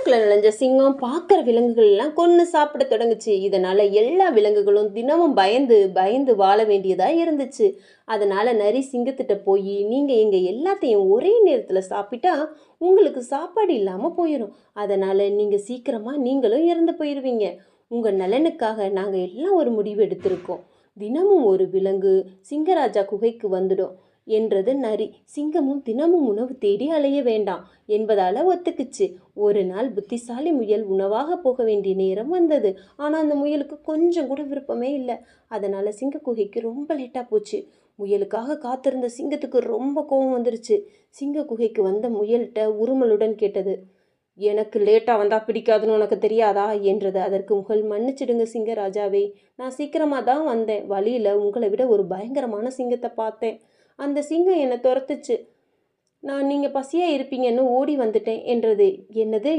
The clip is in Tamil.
காட்டுக்குள்ள நுழைஞ்ச சிங்கம் பார்க்குற விலங்குகள் எல்லாம் கொன்று சாப்பிட தொடங்குச்சு. இதனால எல்லா விலங்குகளும் தினமும் பயந்து பயந்து வாழ வேண்டியதா இருந்துச்சு. அதனால நரி சிங்கத்திட்ட போய், நீங்க எங்க எல்லாத்தையும் ஒரே நேரத்துல சாப்பிட்டா உங்களுக்கு சாப்பாடு இல்லாம போயிடும். அதனால நீங்க சீக்கிரமா நீங்களும் இறந்து போயிருவீங்க. உங்க நலனுக்காக நாங்க எல்லாம் ஒரு முடிவு எடுத்திருக்கோம். தினமும் ஒரு விலங்கு சிங்கராஜா குகைக்கு வந்துடும் என்றது நரி. சிங்கமும் தினமும் உணவு தேடி அலைய வேண்டாம் என்பதால ஒத்துக்குச்சு. ஒரு நாள் புத்திசாலி முயல் உணவாக போக வேண்டிய நேரம் வந்தது. ஆனால் அந்த முயலுக்கு கொஞ்சம் கூட விருப்பமே இல்லை. அதனால சிங்க குகைக்கு ரொம்ப லேட்டாக போச்சு. முயலுக்காக காத்திருந்த சிங்கத்துக்கு ரொம்ப கோபம் வந்துருச்சு. சிங்க குகைக்கு வந்த முயல்கிட்ட உருமலுடன் கேட்டது, எனக்கு லேட்டாக வந்தால் பிடிக்காதுன்னு உனக்கு தெரியாதா என்றது. அதற்கு முகல், மன்னிச்சிடுங்க சிங்கராஜாவே, நான் சீக்கிரமாக தான் வந்தேன். வழியில் உங்களை விட ஒரு பயங்கரமான சிங்கத்தை பார்த்தேன். அந்த சிங்கம் என்னை துரத்துச்சு. நான் நீங்கள் பசியாக இருப்பீங்கன்னு ஓடி வந்துட்டேன் என்றது. என்னது,